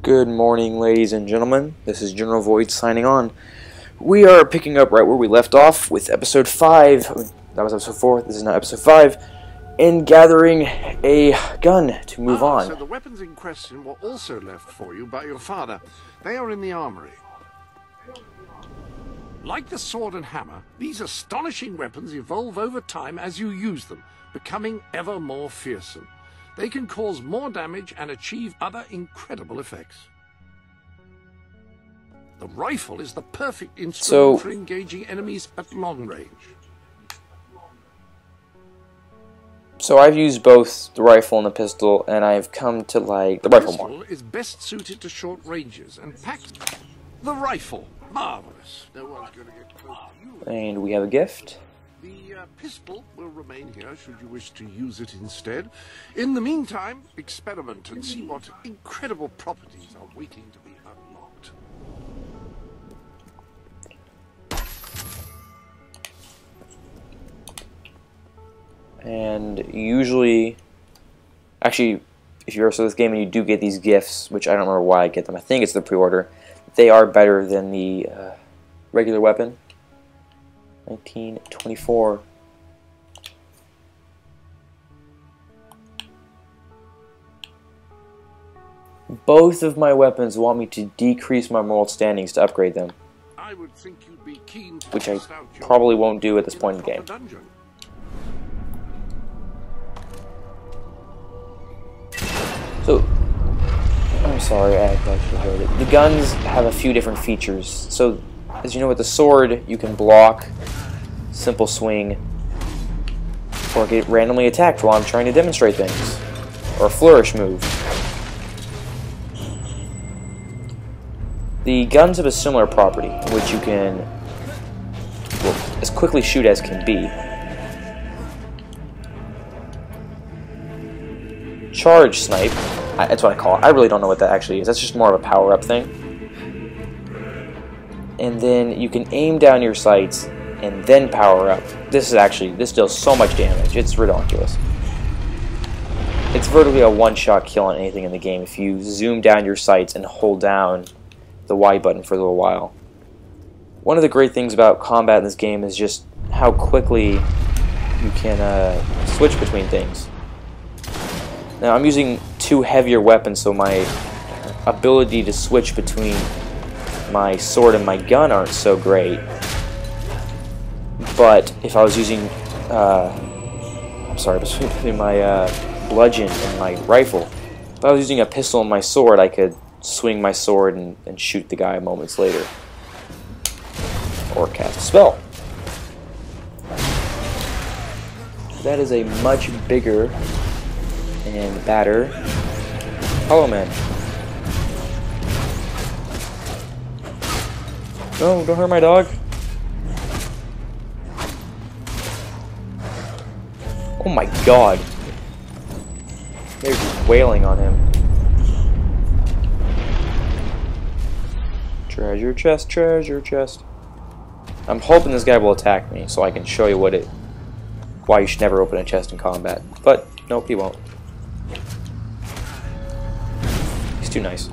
Good morning, ladies and gentlemen. This is General Void signing on. We are picking up right where we left off with episode 5. That was episode 4. This is now episode 5. And gathering a gun to move on. So the weapons in question were also left for you by your father. They are in the armory. Like the sword and hammer, these astonishing weapons evolve over time as you use them, becoming ever more fearsome. They can cause more damage and achieve other incredible effects. The rifle is the perfect instrument for engaging enemies at long range. So I've used both the rifle and the pistol, and I've come to like the rifle more. The pistol is best suited to short ranges and packed. The rifle, marvelous. No one's going to get close to you. And we have a gift. The pistol will remain here should you wish to use it instead. In the meantime, experiment and see what incredible properties are waiting to be unlocked. And usually, actually, if you're also this game and you do get these gifts, which I don't remember why I get them, I think it's the pre-order, they are better than the regular weapon. 1924. Both of my weapons want me to decrease my moral standings to upgrade them, I would think you'd be keen to which I test out your probably won't do at this point in the game. dungeon. So, I'm sorry, I actually heard it. The guns have a few different features. So, as you know, with the sword, you can block, simple swing, or get randomly attacked while I'm trying to demonstrate things, or a flourish move. The guns have a similar property, which you can, well, as quickly shoot as can be. Charge snipe, that's what I call it. I really don't know what that actually is. That's just more of a power-up thing. And then you can aim down your sights and then power up. This deals so much damage. It's ridiculous. It's virtually a one-shot kill on anything in the game if you zoom down your sights and hold down the Y button for a little while. One of the great things about combat in this game is just how quickly you can switch between things. Now I'm using two heavier weapons, so my ability to switch between my sword and my gun aren't so great. But if I was using, between my bludgeon and my rifle, if I was using a pistol and my sword, I could swing my sword and shoot the guy moments later. Or cast a spell. That is a much bigger and badder Hollow Man. No, don't hurt my dog. Oh my god. They're just wailing on him. Treasure chest, treasure chest. I'm hoping this guy will attack me so I can show you why you should never open a chest in combat. But nope, he won't. He's too nice.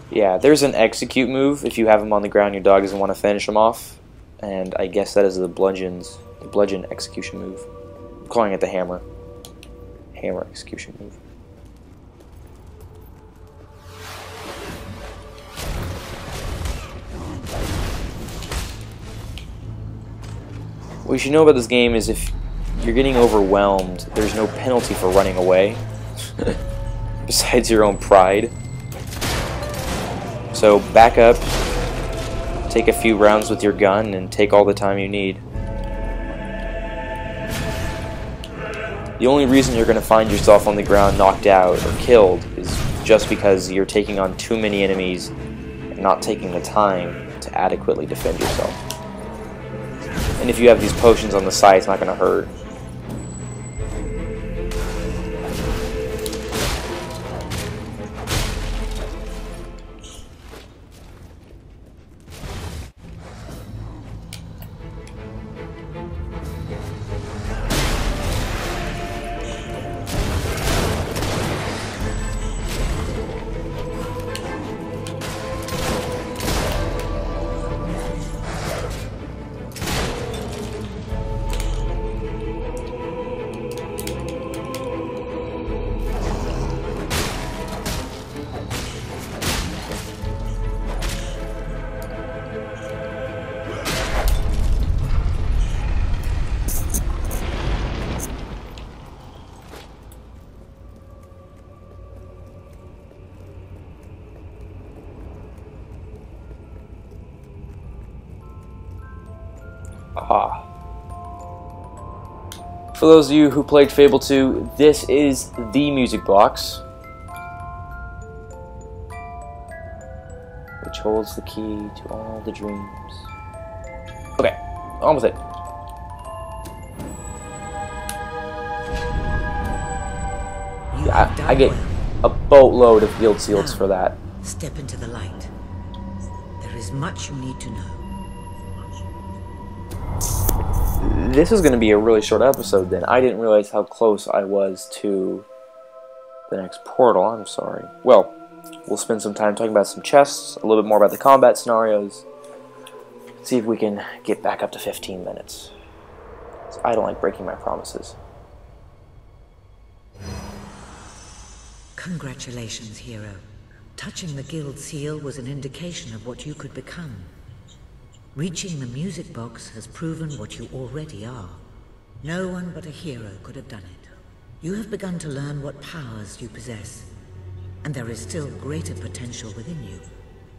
Yeah, there's an execute move if you have him on the ground. Your dog doesn't want to finish him off, and I guess that is the bludgeon execution move. I'm calling it the hammer execution move. What you should know about this game is if you're getting overwhelmed, there's no penalty for running away, besides your own pride. So back up, take a few rounds with your gun, and take all the time you need. The only reason you're going to find yourself on the ground knocked out or killed is just because you're taking on too many enemies and not taking the time to adequately defend yourself. And if you have these potions on the side, it's not going to hurt. Ah. For those of you who played Fable 2, this is the music box, which holds the key to all the dreams. Okay, on with it. I get a boatload of guild seals for that. Step into the light. There is much you need to know. This is going to be a really short episode then. I didn't realize how close I was to the next portal. I'm sorry. Well, we'll spend some time talking about some chests, a little bit more about the combat scenarios. See if we can get back up to 15 minutes. I don't like breaking my promises. Congratulations, hero. Touching the guild seal was an indication of what you could become. Reaching the music box has proven what you already are. No one but a hero could have done it. You have begun to learn what powers you possess, and there is still greater potential within you.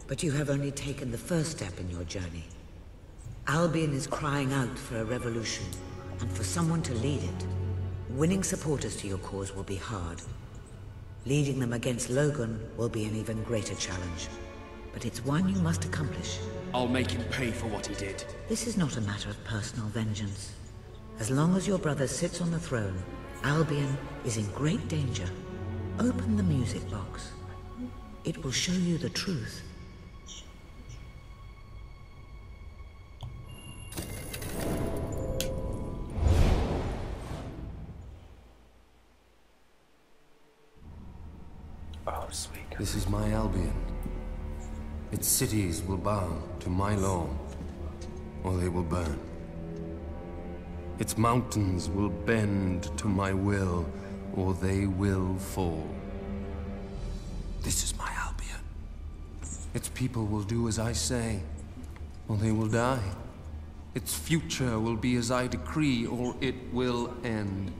But you have only taken the first step in your journey. Albion is crying out for a revolution, and for someone to lead it. Winning supporters to your cause will be hard. Leading them against Logan will be an even greater challenge. But it's one you must accomplish. I'll make him pay for what he did. This is not a matter of personal vengeance. As long as your brother sits on the throne, Albion is in great danger. Open the music box. It will show you the truth. Oh, sweet. This is my Albion. Its cities will bow to my law, or they will burn. Its mountains will bend to my will, or they will fall. This is my Albion. Its people will do as I say, or they will die. Its future will be as I decree, or it will end.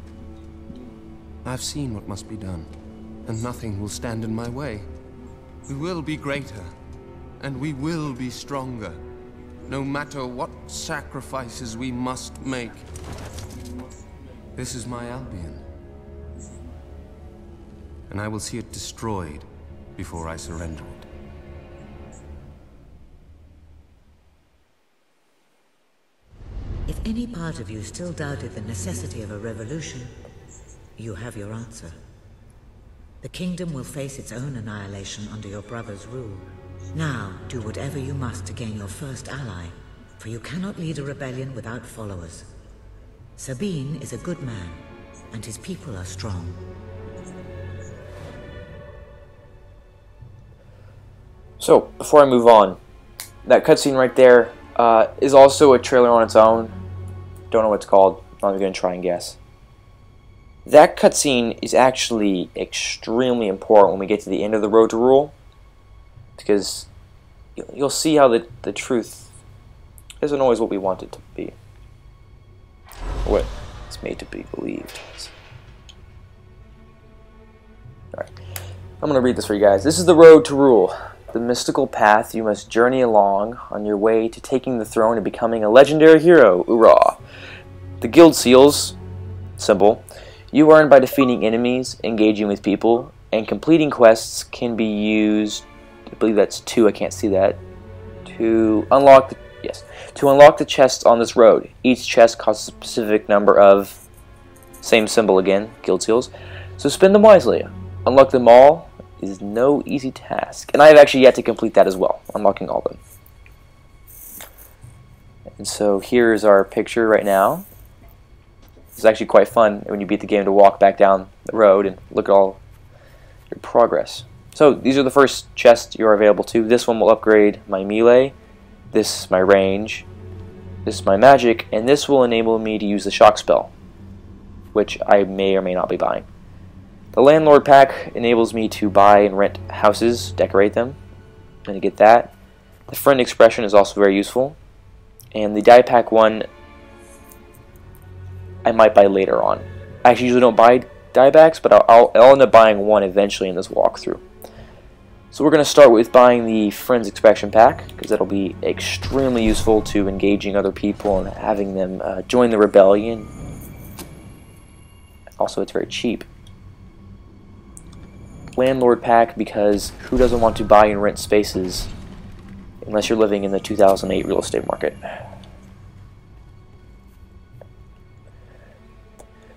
I've seen what must be done, and nothing will stand in my way. We will be greater, and we will be stronger, no matter what sacrifices we must make. This is my Albion, and I will see it destroyed before I surrender it. If any part of you still doubted the necessity of a revolution, you have your answer. The kingdom will face its own annihilation under your brother's rule. Now, do whatever you must to gain your first ally, for you cannot lead a rebellion without followers. Sabine is a good man, and his people are strong. So, before I move on, that cutscene right there is also a trailer on its own. Don't know what it's called. I'm not going to try and guess. That cutscene is actually extremely important when we get to the end of the Road to Rule, because you'll see how the truth isn't always what we want it to be, or what it's made to be believed. Alright, I'm going to read this for you guys. This is the Road to Rule, the mystical path you must journey along on your way to taking the throne and becoming a legendary hero. Hoorah! The guild seals, symbol, you earn by defeating enemies, engaging with people, and completing quests can be used, I believe that's 2, I can't see that, to unlock the chests on this road. Each chest costs a specific number of, same symbol again, guild seals, so spend them wisely. Unlock them all is no easy task, and I have actually yet to complete that as well, unlocking all of them. And so here's our picture right now. It's actually quite fun when you beat the game to walk back down the road and look at all your progress. So these are the first chests you are available to. This one will upgrade my melee, this my range, this is my magic, and this will enable me to use the shock spell, which I may or may not be buying. The landlord pack enables me to buy and rent houses, decorate them. I'm going to get that. The friend expression is also very useful. And the die pack one I might buy later on. I actually usually don't buy die packs, but I'll end up buying one eventually in this walkthrough. So we're going to start with buying the Friends Expansion Pack, because that'll be extremely useful to engaging other people and having them join the rebellion. Also, it's very cheap. Landlord Pack, because who doesn't want to buy and rent spaces unless you're living in the 2008 real estate market.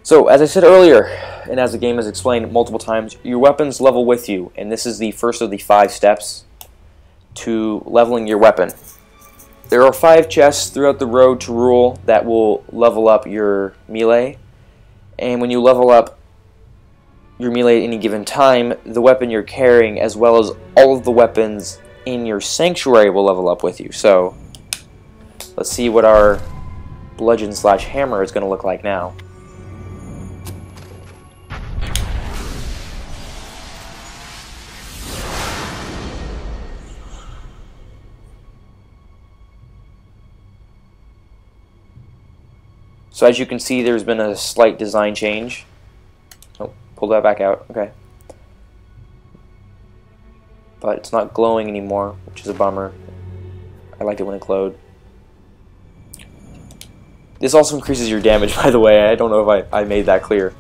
So, as I said earlier, and as the game has explained multiple times, your weapons level with you, and this is the first of the 5 steps to leveling your weapon. There are 5 chests throughout the road to rule that will level up your melee, and when you level up your melee at any given time, the weapon you're carrying, as well as all of the weapons in your sanctuary, will level up with you. So, let's see what our bludgeon / hammer is going to look like now. So as you can see, there's been a slight design change. Oh, pull that back out. Okay. But it's not glowing anymore, which is a bummer. I liked it when it glowed. This also increases your damage, by the way. I don't know if I made that clear.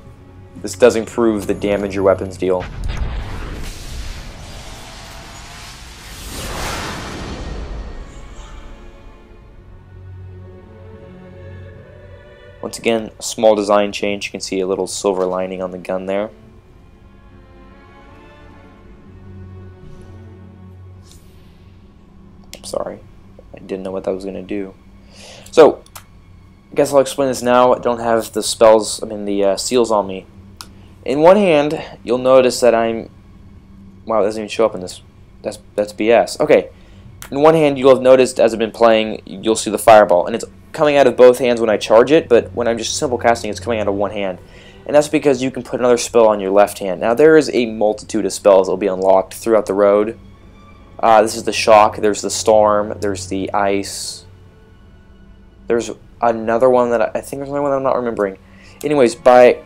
This does improve the damage your weapons deal. Once again, a small design change. You can see a little silver lining on the gun there. I'm sorry, I didn't know what that was going to do. So, I guess I'll explain this now. I don't have the spells, the seals on me. In one hand, you'll notice that I'm... Wow, it doesn't even show up in this. That's BS. Okay. In one hand, you'll have noticed, as I've been playing, you'll see the fireball, and it's coming out of both hands when I charge it, but when I'm just simple casting, it's coming out of one hand. And that's because you can put another spell on your left hand. Now, there is a multitude of spells that will be unlocked throughout the road. This is the shock, there's the storm, there's the ice. There's another one that I think there's another one that I'm not remembering. Anyways, by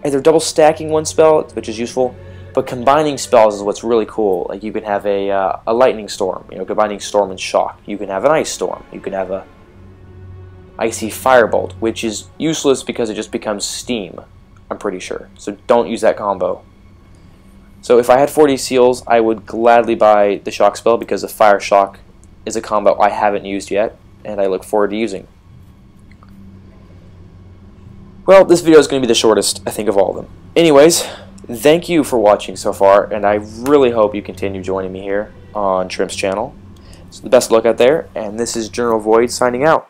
either double stacking one spell, which is useful, but combining spells is what's really cool. Like you can have a lightning storm, combining storm and shock. You can have an ice storm. You can have a icy firebolt, which is useless because it just becomes steam, I'm pretty sure. So don't use that combo. So if I had 40 seals, I would gladly buy the shock spell because the fire shock is a combo I haven't used yet, and I look forward to using. Well, this video is going to be the shortest, I think, of all of them. Anyways, thank you for watching so far, and I really hope you continue joining me here on Shrimp's channel. So the best of luck out there, and this is General Void signing out.